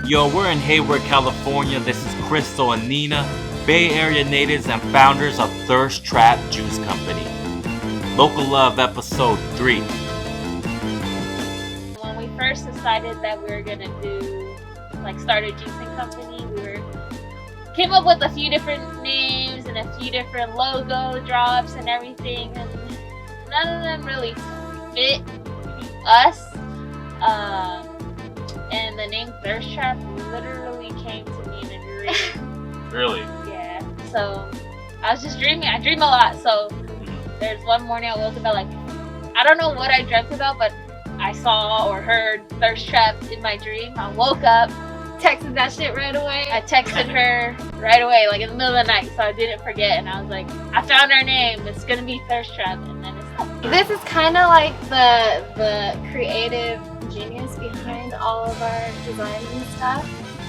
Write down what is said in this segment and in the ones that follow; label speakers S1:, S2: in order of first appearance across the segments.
S1: Yo, we're in Hayward, California. This is Crystal and Nina, Bay Area natives and founders of Thirst Trap Juice Company. Local Love Episode 3.
S2: When we first decided that we were gonna start a juicing company, came up with a few different names and a few different logo drops and everything, and none of them really fit us. And the name Thirst Trap literally came to me in a dream.
S1: Really?
S2: Yeah. So I was just dreaming. I dream a lot. So there's one morning I woke up at I don't know what I dreamt about, but I saw or heard Thirst Trap in my dream. I woke up, texted that shit right away. I texted her right away, in the middle of the night, so I didn't forget. And I was like, I found her name. It's gonna be Thirst Trap, and then it's up.
S3: This is kind of like the creative genius behind all of our designs and stuff,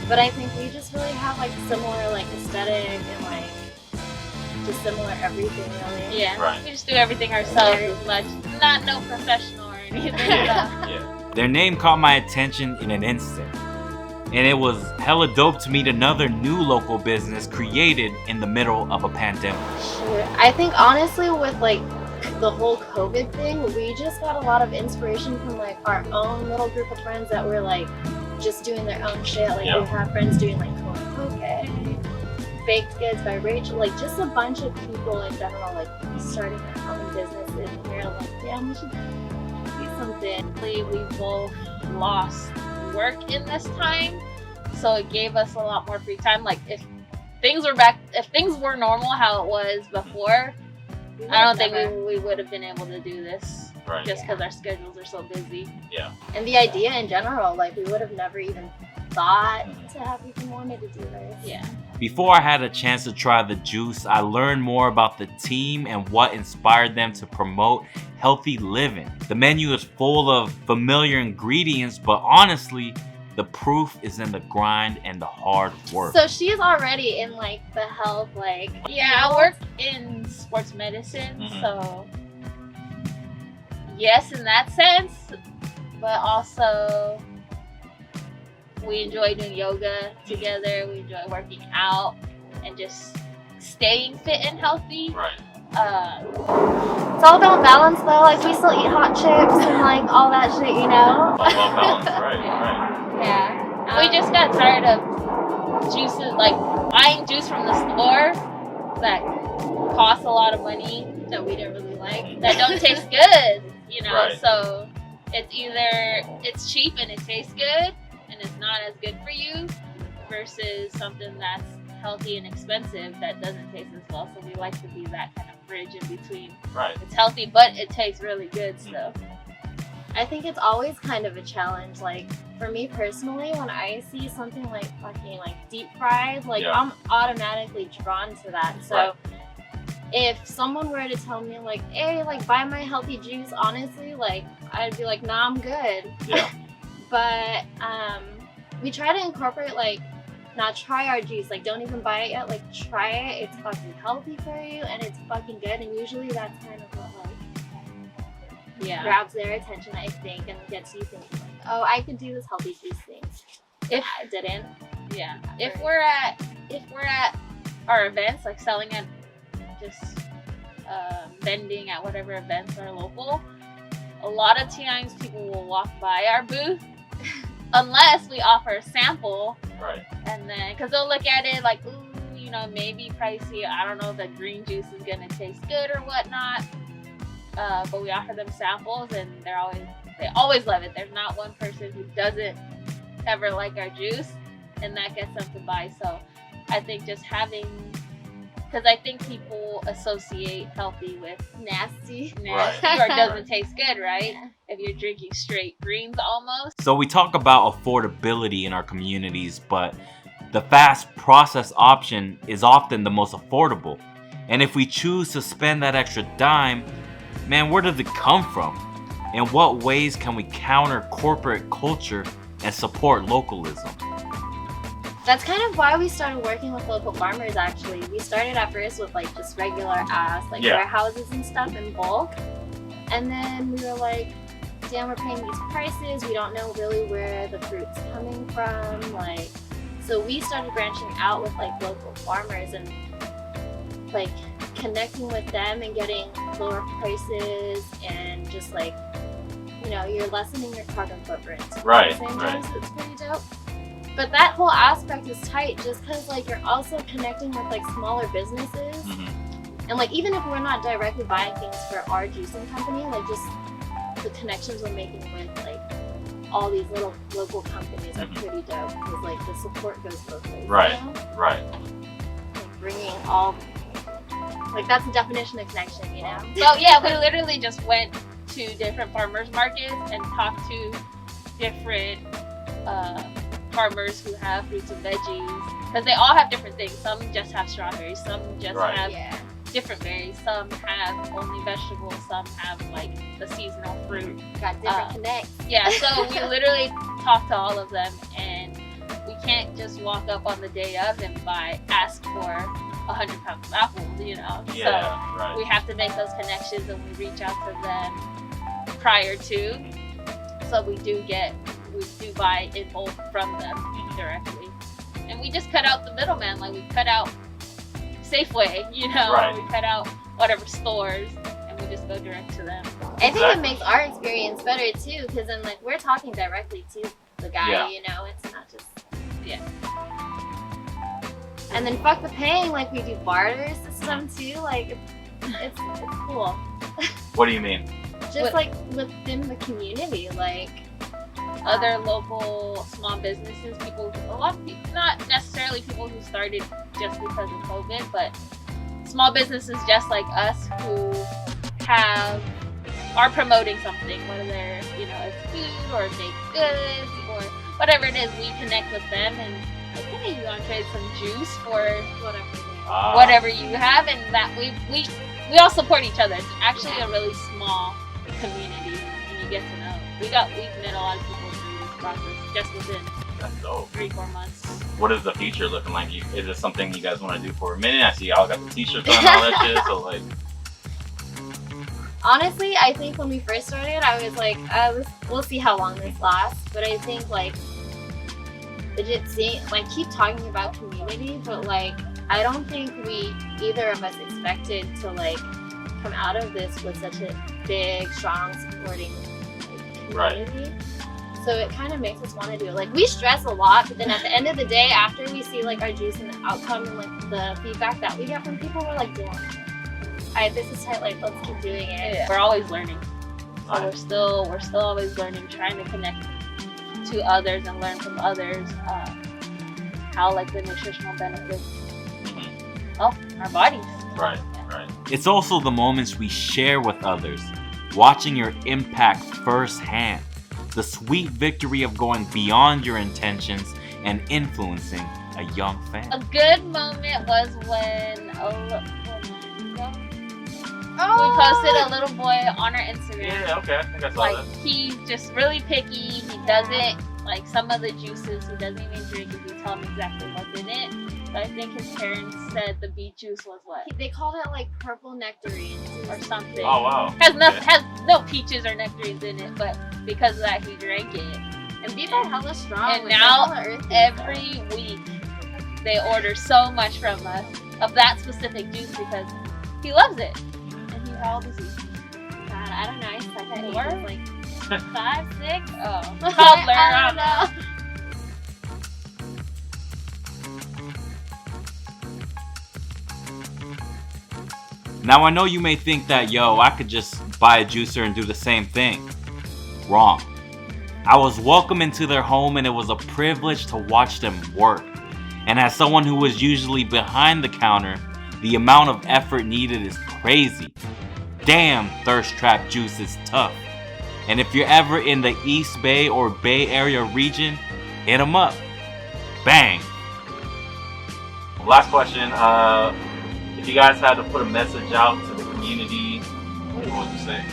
S3: but I think we just really have similar aesthetic and just similar everything really.
S2: Yeah,
S1: right.
S2: We just do everything ourselves as much. Not no professional or anything.
S1: Yeah. Their name caught my attention in an instant, and it was hella dope to meet another new local business created in the middle of a pandemic.
S3: Sure. I think honestly with the whole COVID thing, we just got a lot of inspiration from our own little group of friends that were just doing their own shit. We have friends doing Cornucopia, Baked Goods by Rachel, just a bunch of people in general starting their own businesses, and we were damn, we should do something.
S2: We both lost work in this time, so it gave us a lot more free time. If things were normal how it was before, I don't think we would have been able to do this,
S1: right?
S2: Just because our schedules are so busy.
S1: Yeah.
S3: And the idea in general, we would have never even thought to have even wanted to do this.
S2: Yeah.
S1: Before I had a chance to try the juice, I learned more about the team and what inspired them to promote healthy living. The menu is full of familiar ingredients, but honestly, the proof is in the grind and the hard work.
S3: So she's already in the health
S2: Yeah, I work in sports medicine, so yes, in that sense, but also we enjoy doing yoga together. We enjoy working out and just staying fit and healthy.
S1: Right.
S3: It's all about balance though. We still eat hot chips and all that shit, you know?
S1: All about balance, right.
S2: Yeah. We just got tired of juices, buying juice from the store that costs a lot of money that we didn't really like, that don't taste good,
S1: Right.
S2: So it's either it's cheap and it tastes good and it's not as good for you, versus something that's healthy and expensive that doesn't taste as well. So we like to be that kind of bridge in between.
S1: Right.
S2: It's healthy, but it tastes really good still.
S3: I think it's always kind of a challenge. For me personally, when I see something fucking deep fried, I'm automatically drawn to that. So if someone were to tell me hey, buy my healthy juice, honestly, I'd be nah, I'm good.
S1: Yeah.
S3: But we try to incorporate not try our juice, don't even buy it yet, try it. It's fucking healthy for you and it's fucking good, and usually that's kind of what grabs their attention, I think, and gets you thinking oh, I could do this healthy juice thing. If I didn't.
S2: Yeah. If we're at our events, selling at just vending at whatever events are local, a lot of times people will walk by our booth unless we offer a sample.
S1: Right.
S2: And then, because they'll look at it ooh, maybe pricey. I don't know if the green juice is gonna taste good or whatnot. But we offer them samples, and they always love it. There's not one person who doesn't ever like our juice, and that gets them to buy. So I think just because I think people associate healthy with nasty
S1: Right.
S2: or doesn't taste good, right? If you're drinking straight greens almost.
S1: So we talk about affordability in our communities, but the fast process option is often the most affordable. And if we choose to spend that extra dime, man, where does it come from? In what ways can we counter corporate culture and support localism?
S3: That's kind of why we started working with local farmers, actually. We started at first with just regular ass warehouses and stuff in bulk. And then we were damn, we're paying these prices. We don't know really where the fruit's coming from. Like, so we started branching out with like local farmers and like connecting with them and getting lower prices and just like, you know, you're lessening your carbon footprint.
S1: Right,
S3: At the same
S1: right.
S3: time, so it's pretty dope. But that whole aspect is tight just because like you're also connecting with like smaller businesses. And like even if we're not directly buying things for our juicing company, like just the connections we're making with like all these little local companies are pretty dope because like the support goes both ways.
S1: Right.
S3: You know?
S1: Right.
S3: Like bringing all, like that's the definition of connection, you know?
S2: So yeah, we literally just went to different farmers markets and talked to different farmers who have fruits and veggies because they all have different things. Some just have strawberries, some just
S1: Right.
S2: have
S3: Yeah.
S2: different berries, some have only vegetables, some have like the seasonal fruit.
S3: Got different connects.
S2: Yeah, so we literally talked to all of them, and we can't just walk up on the day of and ask for 100 pounds of apples, you know.
S1: Yeah,
S2: So
S1: right.
S2: we have to make those connections, and we reach out to them prior to. So we do buy in bulk from them directly, and we just cut out the middleman. Like we cut out Safeway, you know,
S1: Right.
S2: we cut out whatever stores, and we just go direct to them.
S3: I think it makes our experience better too because then like we're talking directly to the guy,
S1: Yeah.
S3: you know, it's not just.
S2: Yeah.
S3: And then fuck the paying, like we do barter system too, like it's cool.
S1: What do you mean?
S3: Just
S2: What-
S3: like within the community, like
S2: Other local small businesses, a lot of people, not necessarily people who started just because of COVID, but small businesses just like us who are promoting something, whether they're, you know, it's food or baked goods or whatever it is. We connect with them and like, hey, you want to trade some juice for whatever you have, and that we all support each other. It's actually a really small community, and you get to know. We've met a lot of people through this process just within
S1: That's dope.
S2: 3-4 months.
S1: What is the future looking like? Is this something you guys want to do for a minute? I see y'all got the t-shirts on and all that shit. So like,
S3: honestly, I think when we first started, I was like, we'll see how long this lasts. But I think like legit seeing, like keep talking about community, but like I don't think either of us expected to like come out of this with such a big, strong, supporting like, community. So it kind of makes us want to do it. Like we stress a lot, but then at the end of the day, after we see like our juice and the outcome and like the feedback that we get from people, we're like, damn, alright, this is tight. Like let's keep doing it.
S2: Yeah. We're always learning. So
S1: Nice.
S2: we're still always learning, trying to connect to others and learn from others how like the nutritional benefits help our bodies.
S1: right, right. It's also the moments we share with others, watching your impact firsthand, the sweet victory of going beyond your intentions and influencing a young fan.
S2: A good moment was when we posted a little boy on our Instagram.
S1: Yeah, okay, I think I saw
S2: Like
S1: that.
S2: he's just really picky. He doesn't like some of the juices. He doesn't even drink if you tell him exactly what's in it. But I think his parents said the beet juice was what
S3: They called it like purple nectarines.
S2: or something.
S1: Oh wow.
S2: Has
S1: Okay.
S2: no peaches or nectarines in it, but because of that he drank it.
S3: And these are hella strong.
S2: And
S3: like,
S2: now
S3: they're hella earthy.
S2: Every week they order so much from us of that specific juice because he loves it. And how old is he?
S3: God, I don't know. I suck at
S2: Four?
S3: ages, like
S2: 5, 6? Oh, toddler.
S3: I don't know.
S1: Now I know you may think that, yo, I could just buy a juicer and do the same thing. Wrong. I was welcome into their home and it was a privilege to watch them work. And as someone who was usually behind the counter, the amount of effort needed is crazy. Damn, Thirst Trap Juice is tough. And if you're ever in the East Bay or Bay Area region, hit them up. Bang. Last question. If you guys had to put a message out to the community, what would you say?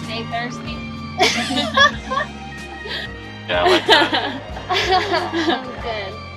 S2: Stay thirsty.
S1: Yeah, I like that.
S3: That was good.